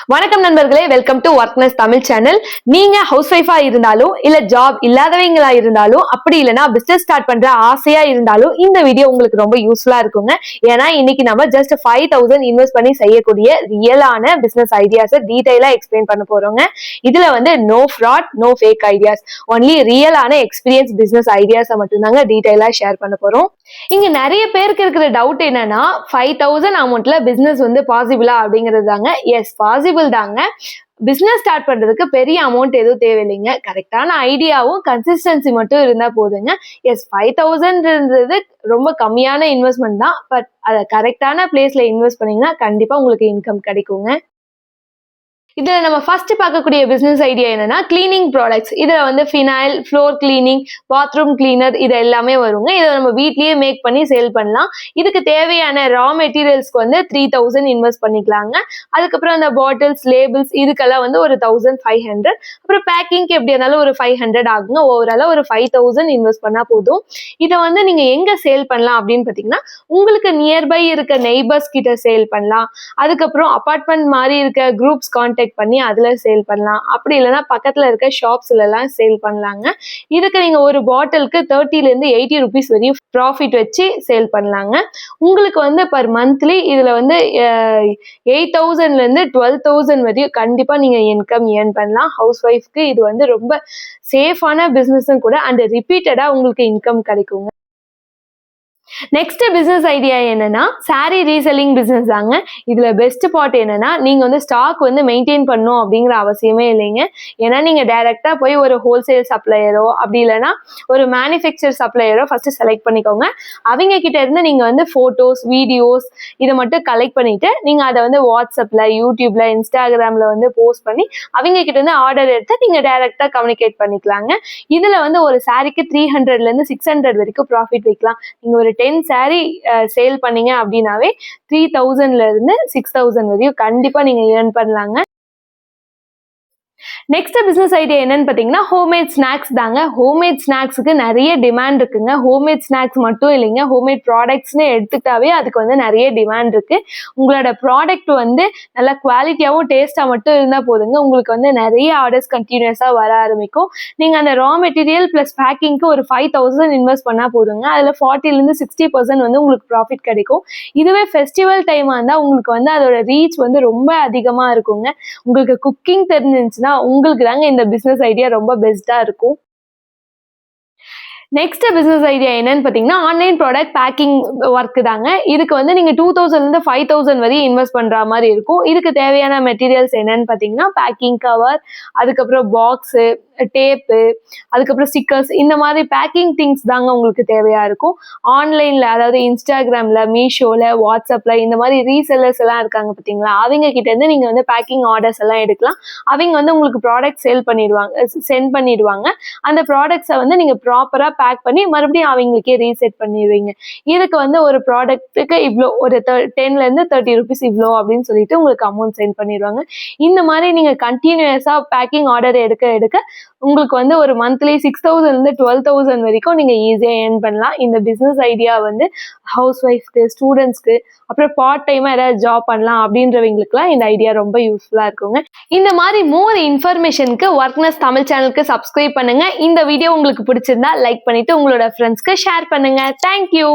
வணக்கம் நண்பர்களே, welcome to ஒர்க்னஸ் Tamil channel. நீங்க ஹவுஸ் ஒய்ஃபா இருந்தாலும் இல்ல ஜாப் இல்லாதவங்களா இருந்தாலும் அப்படி இல்லைன்னா பிசினஸ் ஸ்டார்ட் பண்ற ஆசையா இருந்தாலும் இந்த வீடியோ உங்களுக்கு ரொம்ப யூஸ்ஃபுல்லா இருக்குங்க. ஏன்னா இன்னைக்கு நம்ம ஜஸ்ட் 5,000 இன்வெஸ்ட் பண்ணி செய்யக்கூடிய ரியலான பிசினஸ் ஐடியாஸை டீடைலா எக்ஸ்பிளைன் பண்ண போறோங்க. இதுல வந்து no fraud, no fake ideas, only ரியலான எக்ஸ்பீரியன்ஸ் பிசினஸ் ஐடியாஸை மட்டும்தாங்க டீடைலா ஷேர் பண்ண போறோம். இங்க நிறைய பேருக்கு இருக்கிற டவுட் என்னன்னா 5,000 அமௌண்ட்ல பிசினஸ் வந்து பாசிபிளா அப்படிங்கிறது தாங்க. எஸ், பாசிபிள் தாங்க. பிசினஸ் ஸ்டார்ட் பண்றதுக்கு பெரிய அமௌண்ட் எதுவும் தேவையில்லைங்க. கரெக்டான ஐடியாவும் கன்சிஸ்டன்சி மட்டும் இருந்தா போதுங்க. எஸ், 5,000ன்றது ரொம்ப கம்மியான இன்வெஸ்ட்மெண்ட் தான். பட் அதை கரெக்டான பிளேஸ்ல இன்வெஸ்ட் பண்ணீங்கன்னா கண்டிப்பா உங்களுக்கு இன்கம் கிடைக்குங்க. இதுல நம்ம ஃபர்ஸ்ட் பார்க்கக்கூடிய பிசினஸ் ஐடியா என்னன்னா கிளீனிங் ப்ராடக்ட்ஸ். இதுல வந்து phenyl, floor cleaning, bathroom cleaner இது எல்லாமே வருங்க. இதை நம்ம வீட்லயே மேக் பண்ணி சேல் பண்ணலாம். இதுக்கு தேவையான ரா மெட்டீரியல்ஸ்க்கு வந்து 3,000 இன்வெஸ்ட் பண்ணிக்கலாங்க. அதுக்கப்புறம் அந்த பாட்டில்ஸ், லேபிள்ஸ் இதுக்கெல்லாம் வந்து ஒரு 1,500. அப்புறம் பேக்கிங்க்கு எப்படி இருந்தாலும் ஒரு 500 ஆகுங்க. ஓவராலா ஒரு 5,000 இன்வெஸ்ட் பண்ணா போதும். இதை வந்து நீங்க எங்க சேல் பண்ணலாம் அப்படின்னு பாத்தீங்கன்னா உங்களுக்கு நியர்பை இருக்க நெய்பர்ஸ் கிட்ட சேல் பண்ணலாம். அதுக்கப்புறம் அபார்ட்மெண்ட் மாதிரி இருக்க குரூப்ஸ் கான்டாக்ட் பண்ணி அதுல சேல் பண்ணலாம். அப்படி இல்லைன்னா பக்கத்துல இருக்க ஷாப்ஸ்ல எல்லாம் சேல் பண்ணலாங்க. இதுக்கு நீங்க ஒரு பாட்டிலுக்கு 30 ல இருந்து 80 ருபீஸ் வரையும் ப்ராஃபிட் வச்சு சேல் பண்ணலாங்க. உங்களுக்கு வந்து பர் மந்த்லி இதுல வந்து 8,000 ல இருந்து 12,000 வரையும் கண்டிப்பா நீங்க இன்கம் ஏர்ன் பண்ணலாம். ஹவுஸ் ஒய்ஃப்க்கு இது வந்து ரொம்ப சேஃபான பிசினஸும் கூட அண்ட் ரிப்பீட்டடா உங்களுக்கு இன்கம் கிடைக்குங்க. நெக்ஸ்ட் பிசினஸ் ஐடியா என்னன்னா சாரி ரீசெல்லிங் பிசினஸ் தாங்க. இதுல பெஸ்ட் பார்ட் என்னன்னா நீங்க வந்து ஸ்டாக் வந்து மெயின்டைன் பண்ணும் அப்படிங்கிற அவசியமே இல்லைங்க. ஏன்னா நீங்க டைரக்டா போய் ஒரு ஹோல்சேல் சப்ளையரோ அப்படி இல்லைன்னா ஒரு மேனுஃபேக்சர் சப்ளையரோ ஃபர்ஸ்ட் செலக்ட் பண்ணிக்கோங்க. அவங்க கிட்ட இருந்து நீங்க வந்து போட்டோஸ், வீடியோஸ் இதை மட்டும் கலெக்ட் பண்ணிட்டு நீங்க அதை வந்து வாட்ஸ்அப்ல, யூடியூப்ல, இன்ஸ்டாகிராம்ல வந்து போஸ்ட் பண்ணி அவங்க கிட்ட இருந்து ஆர்டர் எடுத்து நீங்க டைரக்டா கம்யூனிகேட் பண்ணிக்கலாங்க. இதுல வந்து ஒரு சாரிக்கு 300 ல இருந்து 600 வரைக்கும் ப்ராஃபிட் வைக்கலாம். நீங்க ஒரு 10 சாரி சேல் பண்ணீங்க அப்படின்னாவே 3,000 ல இருந்து 6,000 வரையும் கண்டிப்பா நீங்க ஏர்ன் பண்ணலாங்க. நெக்ஸ்ட் பிசினஸ் ஐடியா என்னன்னு பாத்தீங்கன்னா ஹோம்மேட் ஸ்நாக்ஸ் தாங்க. ஹோம்மேட் ஸ்நாக்ஸுக்கு நிறைய டிமாண்ட் இருக்குங்க. ஹோம்மேட் ஸ்நாக்ஸ் மட்டும் இல்லைங்க, ஹோம்மேட் ப்ராடக்ட்ஸ்னு எடுத்துக்கிட்டாவே அதுக்கு வந்து நிறைய டிமாண்ட் இருக்கு. உங்களோட ப்ராடக்ட் வந்து நல்லா குவாலிட்டியாவும் டேஸ்டா மட்டும் இருந்தா போதுங்க, உங்களுக்கு வந்து நிறைய ஆர்டர்ஸ் கண்டினியூஸா வர ஆரம்பிக்கும். நீங்க அந்த ரா மெட்டீரியல் பிளஸ் பேக்கிங்க்கு ஒரு 5,000 இன்வெஸ்ட் பண்ணா போதுங்க. அதுல 40 ல இருந்து 60% வந்து உங்களுக்கு ப்ராஃபிட் கிடைக்கும். இதுவே ஃபெஸ்டிவல் டைமா இருந்தா உங்களுக்கு வந்து அதோட ரீச் வந்து ரொம்ப அதிகமா இருக்குங்க. உங்களுக்கு குக்கிங் தெரிஞ்சிருந்துச்சுன்னா உங்களுக்கு தாங்க இந்த பிசினஸ் ஐடியா ரொம்ப பெஸ்டா இருக்கும். நெக்ஸ்ட் பிசினஸ் ஐடியா என்னன்னு பாத்தீங்கன்னா ஆன்லைன் ப்ராடக்ட் பேக்கிங் ஒர்க் தாங்க. இதுக்கு வந்து நீங்க 2,000 ல இருந்து 5,000 வரையும் இன்வெஸ்ட் பண்ற மாதிரி இருக்கும். இதுக்கு தேவையான மெட்டீரியல்ஸ் என்னன்னு பாத்தீங்கன்னா பேக்கிங் கவர், அதுக்கப்புறம் பாக்ஸ், டேப்பு, அதுக்கப்புறம் ஸ்டிக்கர்ஸ் இந்த மாதிரி பேக்கிங் திங்ஸ் தாங்க உங்களுக்கு தேவையா இருக்கும். ஆன்லைன்ல அதாவது இன்ஸ்டாகிராம்ல, மீஷோல, வாட்ஸ்அப்ல இந்த மாதிரி ரீசெல்லர்ஸ் எல்லாம் இருக்காங்க பாத்தீங்களா, அவங்க கிட்ட இருந்து நீங்க வந்து பேக்கிங் ஆர்டர்ஸ் எல்லாம் எடுக்கலாம். அவங்க வந்து உங்களுக்கு ப்ராடக்ட் சென்ட் பண்ணிடுவாங்க. அந்த ப்ராடக்ட்ஸை வந்து நீங்க ப்ராப்பரா பேக் பண்ணி மறுபடியும் அவங்களுக்கே ரீசெட் பண்ணிடுவீங்க. இதுக்கு வந்து ஒரு ப்ராடக்ட்டுக்கு இவ்வளோ ஒரு 10 ல இருந்து 30 ருபீஸ் இவ்வளோ அப்படின்னு சொல்லிட்டு உங்களுக்கு அமௌண்ட் சென்ட் பண்ணிடுவாங்க. இந்த மாதிரி நீங்க கண்டினியூஸா பேக்கிங் ஆர்டர் எடுக்க உங்களுக்கு வந்து ஒரு மந்த்லி 6,000 ல இருந்து 12,000 வரைக்கும் நீங்க ஈஸியா ஏர்ன் பண்ணலாம். இந்த பிசினஸ் ஐடியா வந்து ஹவுஸ் ஒய்ஃப்க்கு, ஸ்டூடெண்ட்ஸ்க்கு, அப்புறம் பார்ட் டைமா ஏதாவது ஜாப் பண்ணலாம் அப்படின்றவங்களுக்குலாம் இந்த ஐடியா ரொம்ப யூஸ்ஃபுல்லா இருக்குங்க. இந்த மாதிரி மோர் இன்ஃபர்மேஷனுக்கு ஒர்க்னஸ் தமிழ் சேனலுக்கு சப்ஸ்கிரைப் பண்ணுங்க. இந்த வீடியோ உங்களுக்கு பிடிச்சிருந்தா லைக் பண்ணிட்டு உங்களோட ஃப்ரெண்ட்ஸ்க்கு ஷேர் பண்ணுங்க. தேங்க்யூ.